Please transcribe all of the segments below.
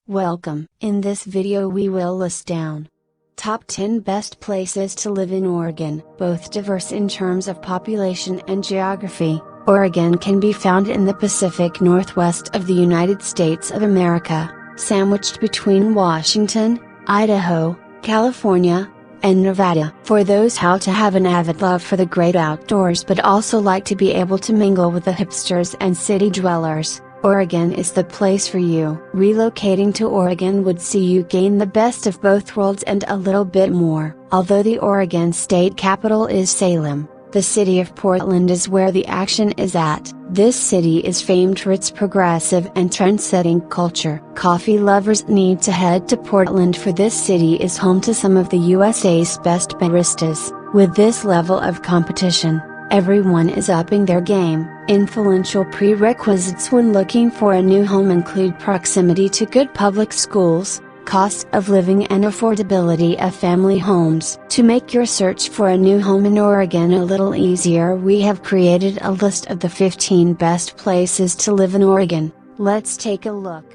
Welcome. In this video we will list down top 10 best places to live in Oregon. Both diverse in terms of population and geography, Oregon can be found in the Pacific Northwest of the United States of America, sandwiched between Washington, Idaho, California, and Nevada. For those how to have an avid love for the great outdoors but also like to be able to mingle with the hipsters and city dwellers, Oregon is the place for you. Relocating to Oregon would see you gain the best of both worlds and a little bit more. Although the Oregon state capital is Salem, the city of Portland is where the action is at. This city is famed for its progressive and trend-setting culture. Coffee lovers need to head to Portland, for this city is home to some of the USA's best baristas. With this level of competition, everyone is upping their game. Influential prerequisites when looking for a new home include proximity to good public schools, cost of living and affordability of family homes. To make your search for a new home in Oregon a little easier, we have created a list of the 15 best places to live in Oregon. Let's take a look.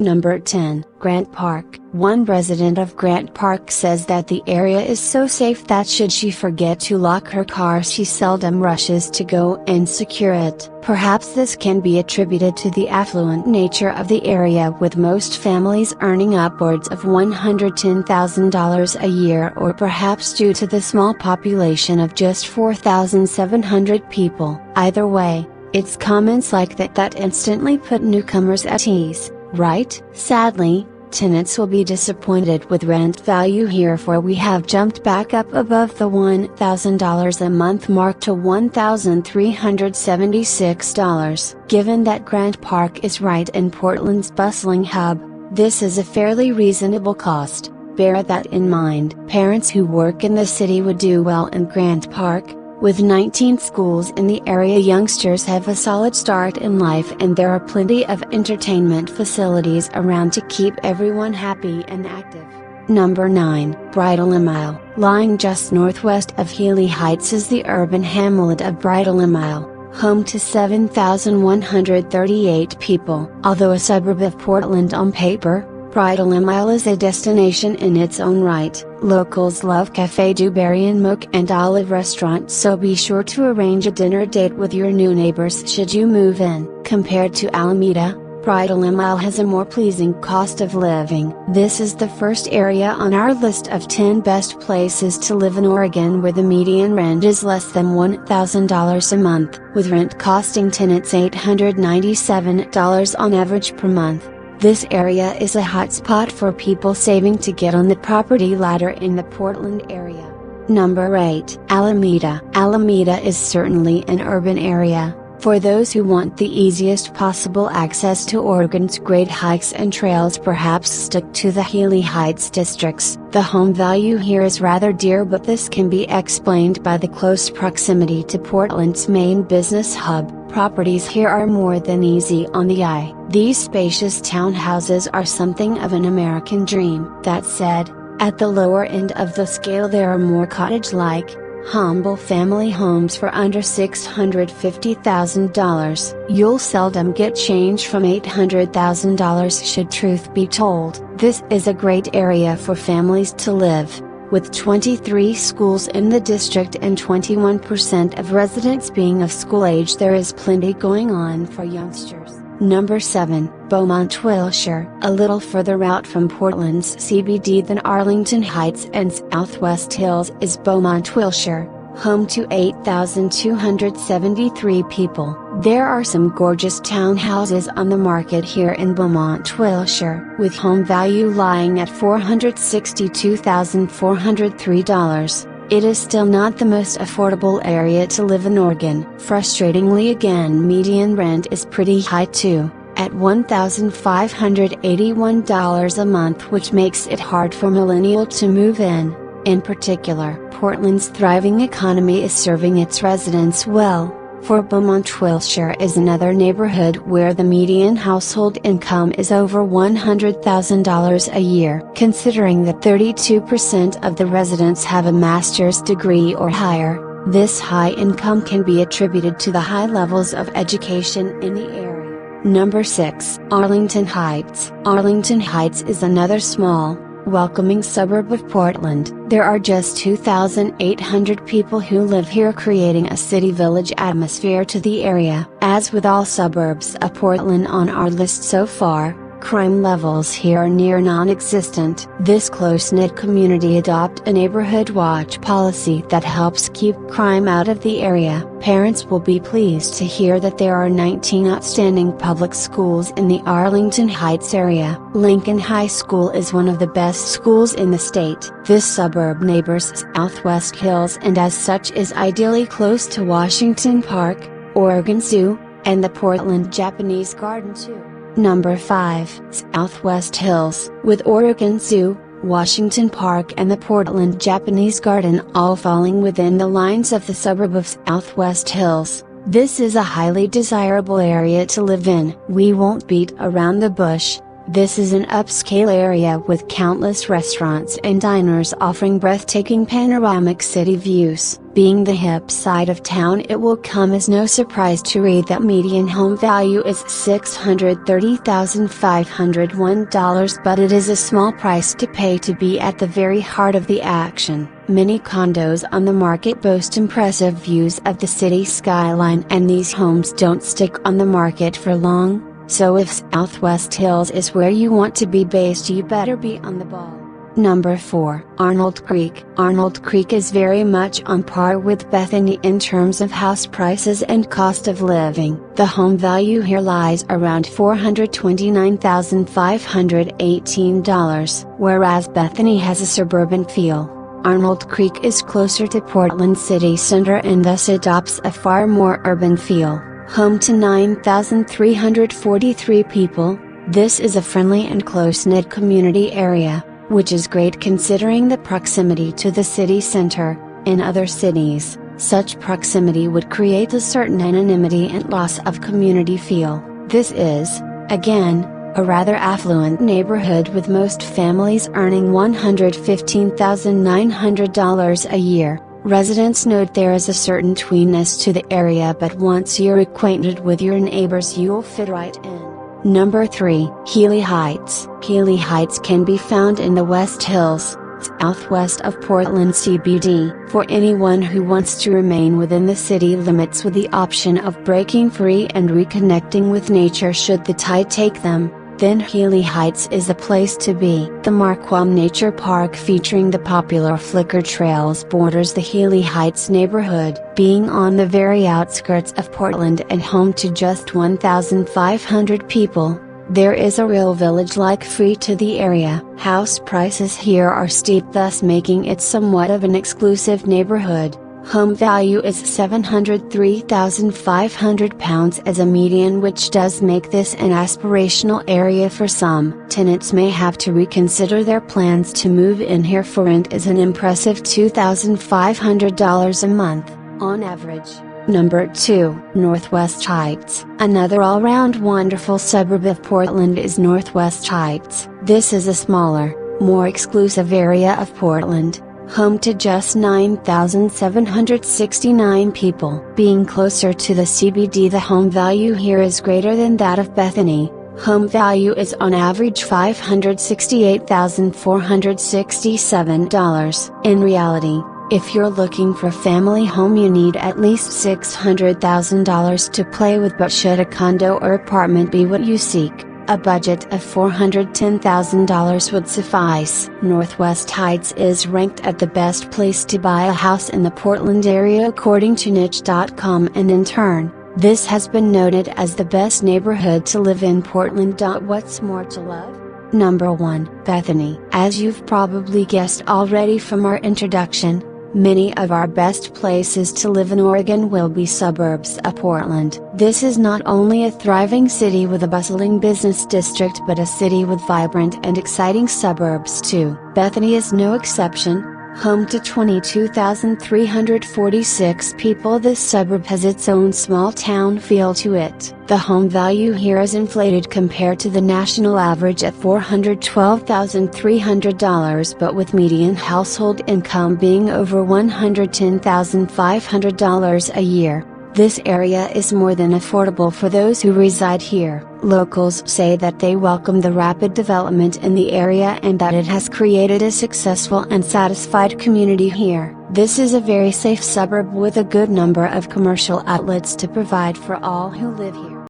Number 10, Grant Park. One resident of Grant Park says that the area is so safe that should she forget to lock her car, she seldom rushes to go and secure it. Perhaps this can be attributed to the affluent nature of the area, with most families earning upwards of $110,000 a year, or perhaps due to the small population of just 4,700 people. Either way, it's comments like that instantly put newcomers at ease. Right? Sadly, tenants will be disappointed with rent value here, for we have jumped back up above the $1,000 a month mark to $1,376. Given that Grant Park is right in Portland's bustling hub, this is a fairly reasonable cost. Bear that in mind. Parents who work in the city would do well in Grant Park. With 19 schools in the area, youngsters have a solid start in life, and there are plenty of entertainment facilities around to keep everyone happy and active. Number 9, Bridal Mile. Lying just northwest of Healy Heights is the urban hamlet of Bridal Mile, home to 7,138 people. Although a suburb of Portland on paper, Bridal Mile is a destination in its own right. Locals love Café du Barry and Moke and Olive restaurants, so be sure to arrange a dinner date with your new neighbors should you move in. Compared to Alameda, Bridal Mile has a more pleasing cost of living. This is the first area on our list of 10 best places to live in Oregon where the median rent is less than $1,000 a month, with rent costing tenants $897 on average per month. This area is a hotspot for people saving to get on the property ladder in the Portland area. Number 8, Alameda. Alameda is certainly an urban area. For those who want the easiest possible access to Oregon's great hikes and trails, perhaps stick to the Healy Heights districts. The home value here is rather dear, but this can be explained by the close proximity to Portland's main business hub. Properties here are more than easy on the eye. These spacious townhouses are something of an American dream. That said, at the lower end of the scale there are more cottage-like, humble family homes for under $650,000. You'll seldom get change from $800,000 should truth be told. This is a great area for families to live. With 23 schools in the district and 21% of residents being of school age, there is plenty going on for youngsters. Number 7, Beaumont, Wilshire. A little further out from Portland's CBD than Arlington Heights and Southwest Hills is Beaumont, Wilshire, home to 8,273 people. There are some gorgeous townhouses on the market here in Beaumont, Wilshire, with home value lying at $462,403. It is still not the most affordable area to live in Oregon. Frustratingly again, median rent is pretty high too, at $1,581 a month, which makes it hard for millennials to move in. In particular, Portland's thriving economy is serving its residents well, for Beaumont, Wilshire is another neighborhood where the median household income is over $100,000 a year. Considering that 32% of the residents have a master's degree or higher, this high income can be attributed to the high levels of education in the area. Number 6. Arlington Heights. Arlington Heights is another small, welcoming suburb of Portland. There are just 2,800 people who live here, creating a city-village atmosphere to the area. As with all suburbs of Portland on our list so far, crime levels here are near non-existent. This close-knit community adopt a neighborhood watch policy that helps keep crime out of the area. Parents will be pleased to hear that there are 19 outstanding public schools in the Arlington Heights area. Lincoln High School is one of the best schools in the state. This suburb neighbors Southwest Hills and as such is ideally close to Washington Park, Oregon Zoo, and the Portland Japanese Garden too. Number 5. Southwest Hills. With Oregon Zoo, Washington Park and the Portland Japanese Garden all falling within the lines of the suburb of Southwest Hills, this is a highly desirable area to live in. We won't beat around the bush. This is an upscale area with countless restaurants and diners offering breathtaking panoramic city views. Being the hip side of town, it will come as no surprise to read that median home value is $630,501, but it is a small price to pay to be at the very heart of the action. Many condos on the market boast impressive views of the city skyline, and these homes don't stick on the market for long. So if Southwest Hills is where you want to be based, you better be on the ball. Number 4. Arnold Creek. Arnold Creek is very much on par with Bethany in terms of house prices and cost of living. The home value here lies around $429,518, whereas Bethany has a suburban feel. Arnold Creek is closer to Portland city center and thus adopts a far more urban feel. Home to 9,343 people, this is a friendly and close-knit community area, which is great considering the proximity to the city center. In other cities, such proximity would create a certain anonymity and loss of community feel. This is, again, a rather affluent neighborhood with most families earning $115,900 a year. Residents note there is a certain tweeness to the area, but once you're acquainted with your neighbors you'll fit right in. Number 3. Healy Heights. Healy Heights can be found in the West Hills, southwest of Portland CBD. For anyone who wants to remain within the city limits with the option of breaking free and reconnecting with nature should the tide take them, then Healy Heights is the place to be. The Marquam Nature Park, featuring the popular Flicker trails, borders the Healy Heights neighborhood. Being on the very outskirts of Portland and home to just 1,500 people, there is a real village-like feel to the area. House prices here are steep, thus making it somewhat of an exclusive neighborhood. Home value is £703,500 as a median, which does make this an aspirational area for some. Tenants may have to reconsider their plans to move in here, for rent is an impressive $2,500 a month, on average. Number 2. Northwest Heights. Another all-round wonderful suburb of Portland is Northwest Heights. This is a smaller, more exclusive area of Portland, home to just 9,769 people. Being closer to the CBD, the home value here is greater than that of Bethany. Home value is on average $568,467. In reality, if you're looking for family home, you need at least $600,000 to play with, but should a condo or apartment be what you seek, a budget of $410,000 would suffice. Northwest Heights is ranked at the best place to buy a house in the Portland area according to niche.com, and in turn, this has been noted as the best neighborhood to live in Portland. What's more to love? Number 1. Bethany. As you've probably guessed already from our introduction, many of our best places to live in Oregon will be suburbs of Portland. This is not only a thriving city with a bustling business district, but a city with vibrant and exciting suburbs too. Bethany is no exception. Home to 22,346 people, this suburb has its own small town feel to it. The home value here is inflated compared to the national average at $412,300, but with median household income being over $110,500 a year, this area is more than affordable for those who reside here. Locals say that they welcome the rapid development in the area and that it has created a successful and satisfied community here. This is a very safe suburb with a good number of commercial outlets to provide for all who live here.